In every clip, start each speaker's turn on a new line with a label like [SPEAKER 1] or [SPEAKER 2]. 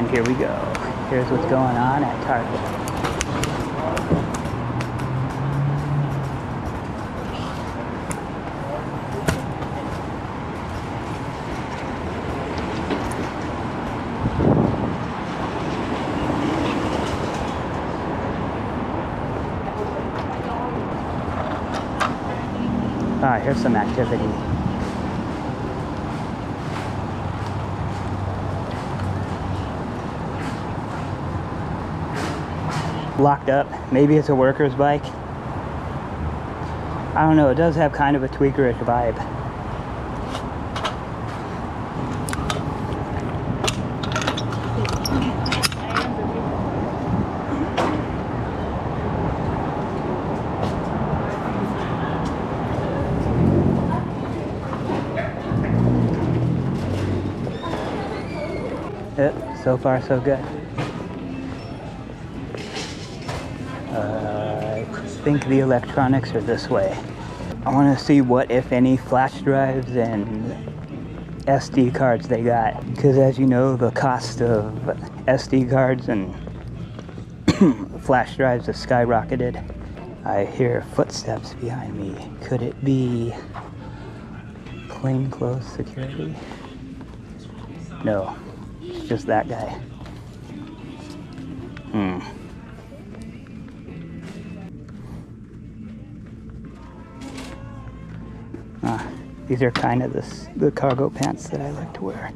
[SPEAKER 1] And here we go. Here's what's going on at Target. Ah, here's some activity. Locked up. Maybe it's a worker's bike. I don't know. It does have kind of a tweakerish vibe. Yep, so far so good. I think the electronics are this way. I want to see what, if any, flash drives and SD cards they got. Because as you know, the cost of SD cards and flash drives has skyrocketed. I hear footsteps behind me. Could it be plainclothes security? No. Just that guy. These are kind of the cargo pants that I like to wear.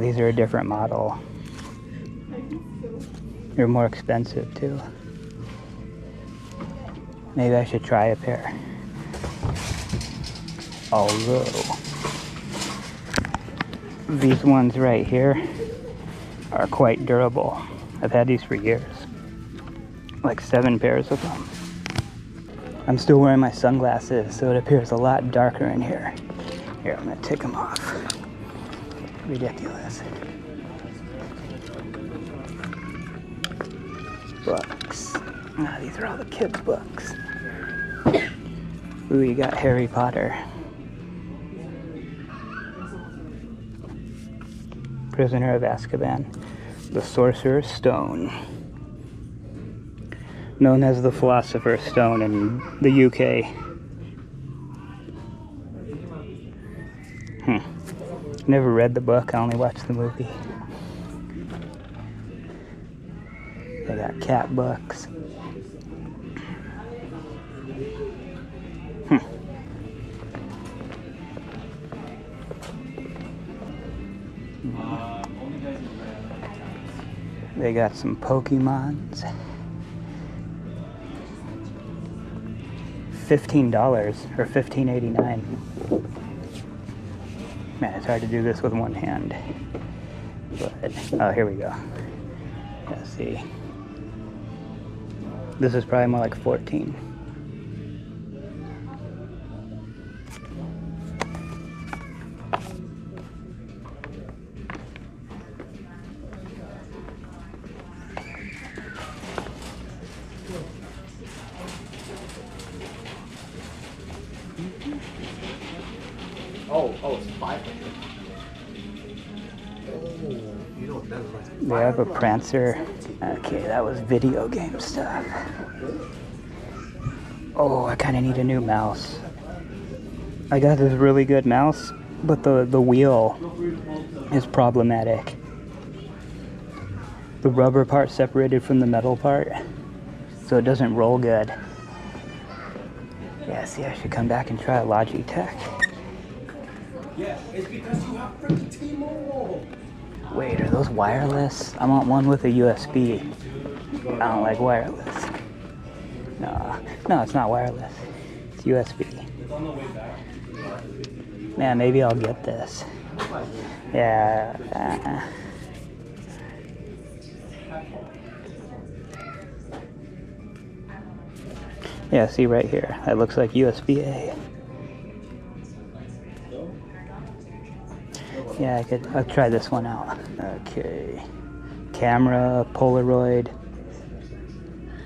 [SPEAKER 1] These are a different model. They're more expensive too. Maybe I should try a pair. Although these ones right here are quite durable. I've had these for years. Like 7 pairs of them. I'm still wearing my sunglasses, so it appears a lot darker in here. Here, I'm gonna take them off. Ridiculous. Books. These are all the kids' books. Ooh, you got Harry Potter. Prisoner of Azkaban. The Sorcerer's Stone. Known as the Philosopher's Stone in the UK. Never read the book, I only watched the movie. They got cat books. They got some Pokemons. $15 or $15.89. Man, it's hard to do this with one hand. But, oh, here we go. Let's see. This is probably more like 14.
[SPEAKER 2] Oh, it's 500. Oh, you know what that is like.
[SPEAKER 1] They have a Prancer. Okay, that was video game stuff. Oh, I kind of need a new mouse. I got this really good mouse, but the wheel is problematic. The rubber part separated from the metal part, so it doesn't roll good. Yeah, see, I should come back and try a Logitech.
[SPEAKER 2] Yeah, it's because you have freaking T-Mobile.
[SPEAKER 1] Wait, are those wireless? I want one with a USB. I don't like wireless. No, it's not wireless. It's USB. Man, maybe I'll get this. Yeah. Yeah, see right here. That looks like USB-A. Yeah, I'll try this one out. Okay. Camera, Polaroid.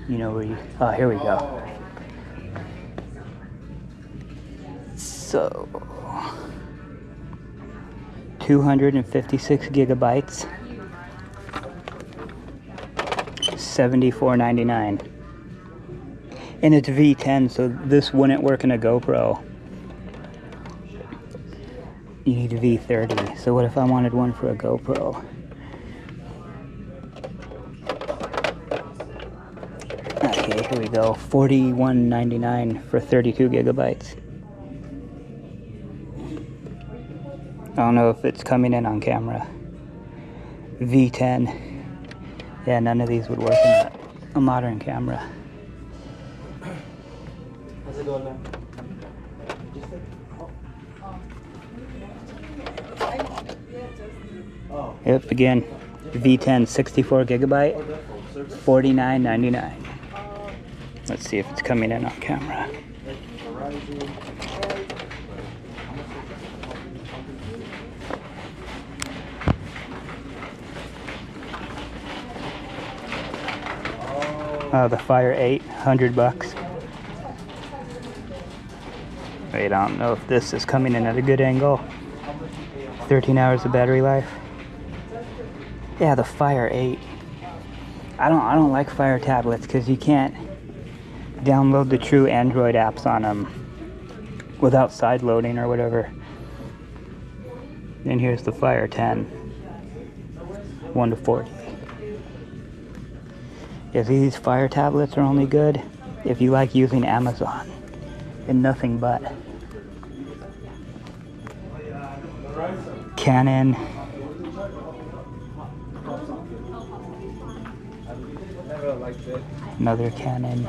[SPEAKER 1] You know where you... Oh, here we go. So... 256 gigabytes. $74.99. And it's V10, so this wouldn't work in a GoPro. You need a V30. So what if I wanted one for a GoPro? Okay, here we go. $41.99 for 32 gigabytes. I don't know if it's coming in on camera. V10. Yeah, none of these would work in a modern camera.
[SPEAKER 2] How's it going, man?
[SPEAKER 1] Yep, again, V10 64 gigabyte, $49.99. Let's see if it's coming in on camera. The Fire 8, $100. Wait, I don't know if this is coming in at a good angle. 13 hours of battery life. Yeah, the Fire 8. I don't like Fire tablets because you can't download the true Android apps on them without side loading or whatever. And here's the Fire 10. 1 to 40. Yeah, these Fire tablets are only good if you like using Amazon and nothing but. Canon. Another Canon.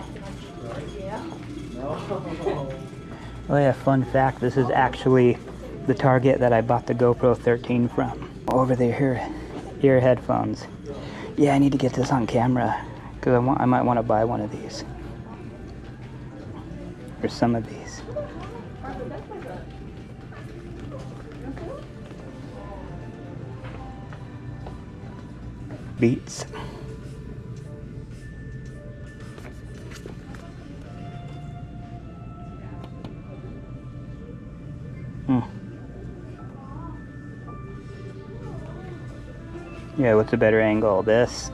[SPEAKER 1] Oh yeah, fun fact, this is actually the Target that I bought the GoPro 13 from. Over there, ear headphones. Yeah, I need to get this on camera because I might want to buy one of these. Or some of these. Beats. Yeah, what's a better angle? This?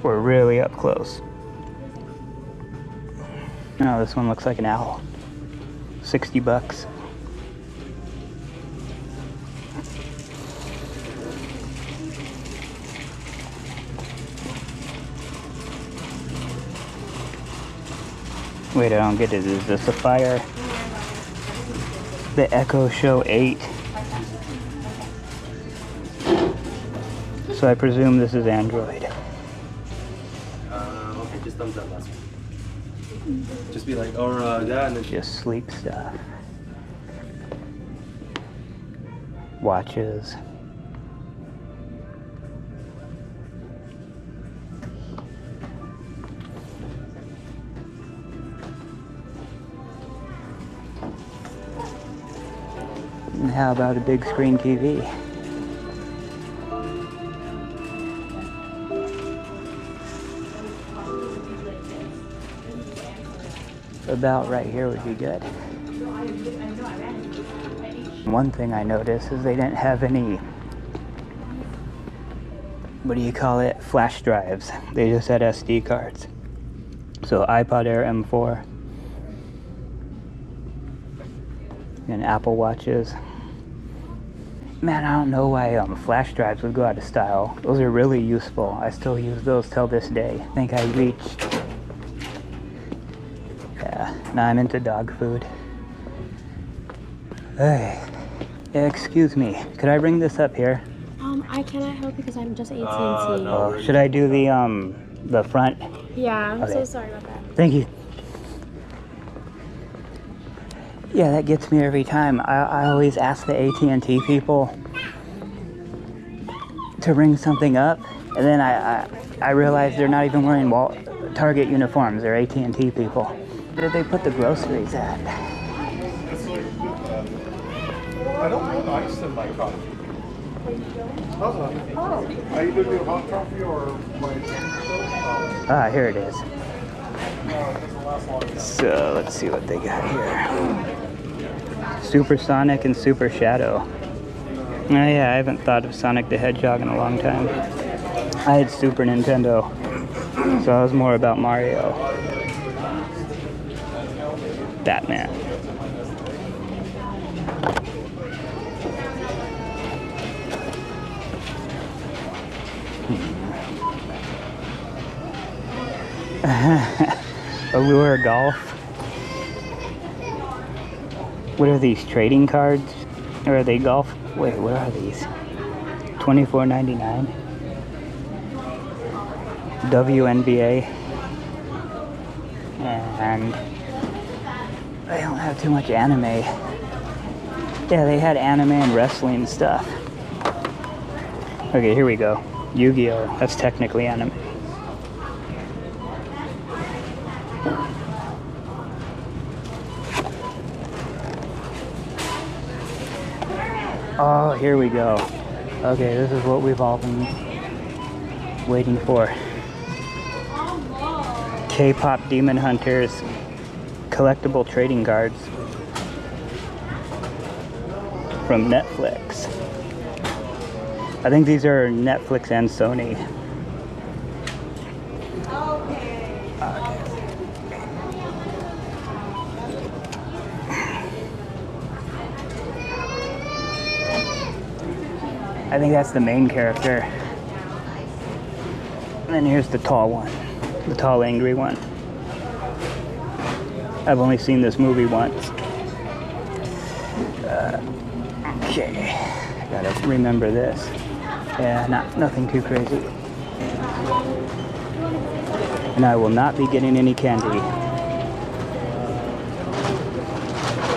[SPEAKER 1] Or really up close? No, this one looks like an owl. $60. Wait, I don't get it. Is this a Fire? The Echo Show 8. So I presume this is Android.
[SPEAKER 2] Okay, just thumbs up last one. Just be like, or that, and then
[SPEAKER 1] Just sleep stuff. Watches. And how about a big screen TV? About right here would be good. One thing I noticed is they didn't have any, what do you call it, flash drives. They just had SD cards. So iPod Air M4 and Apple Watches. Man, I don't know why flash drives would go out of style. Those are really useful. I still use those till this day. I think I reached, yeah, now I'm into dog food. Hey, excuse me, could I bring this up here?
[SPEAKER 3] I cannot help because I'm just AT&T.
[SPEAKER 1] Oh, should I do the front?
[SPEAKER 3] Yeah, I'm
[SPEAKER 1] Okay.
[SPEAKER 3] so sorry about that.
[SPEAKER 1] Thank you. Yeah, that gets me every time. I always ask the AT&T people to ring something up, and then I realize they're not even wearing Target uniforms. They're AT&T people. Where did they put the groceries at?
[SPEAKER 4] I don't put ice in my coffee. Are you doing hot coffee or my?
[SPEAKER 1] Ah, here it is. So let's see what they got here. Supersonic and Super Shadow. Oh yeah, I haven't thought of Sonic the Hedgehog in a long time. I had Super Nintendo, so I was more about Mario. Batman. Allure Golf. What are these, trading cards? Or are they golf? Wait, what are these? $24.99. WNBA. And they don't have too much anime. Yeah, they had anime and wrestling stuff. Okay, here we go. Yu-Gi-Oh! That's technically anime. Oh, here we go. Okay, this is what we've all been waiting for. KPop Demon Hunters collectible trading cards from Netflix. I think these are Netflix and Sony. I think that's the main character. And then here's the tall one. The tall, angry one. I've only seen this movie once. Okay. I gotta remember this. Yeah, nothing too crazy. And I will not be getting any candy.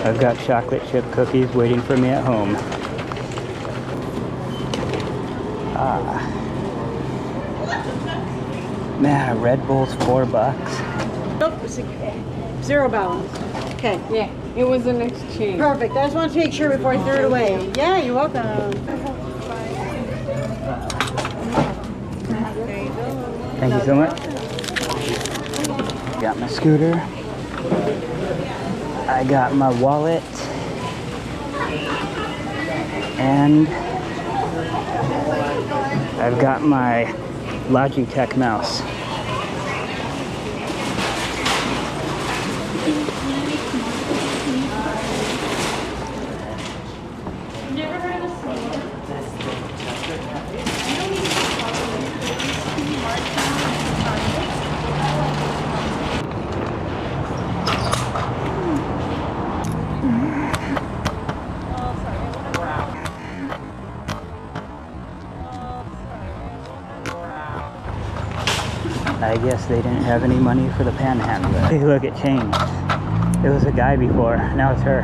[SPEAKER 1] I've got chocolate chip cookies waiting for me at home. Man, Red Bull's $4.
[SPEAKER 5] Nope, it's zero balance. Okay.
[SPEAKER 6] Yeah, it was an exchange.
[SPEAKER 5] Perfect. I just want to make sure before I threw it away. Yeah, you're welcome.
[SPEAKER 1] Thank you so much. Got my scooter. I got my wallet. And I've got my Logitech mouse. I guess they didn't have any money for the Panhandler. Hey, look, it changed. It was a guy before, now it's her.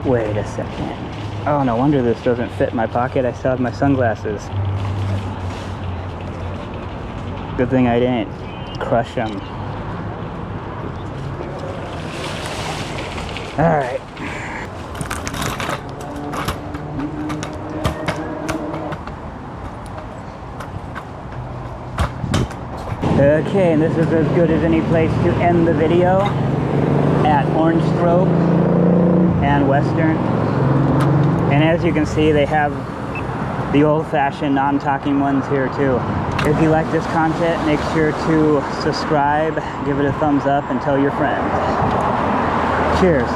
[SPEAKER 1] Wait a second. Oh, no wonder this doesn't fit in my pocket. I still have my sunglasses. Good thing I didn't crush them. All right. Okay, and this is as good as any place to end the video, at Orange Grove and Western. And as you can see, they have the old-fashioned non-talking ones here too. If you like this content, make sure to subscribe, give it a thumbs up, and tell your friends. Cheers.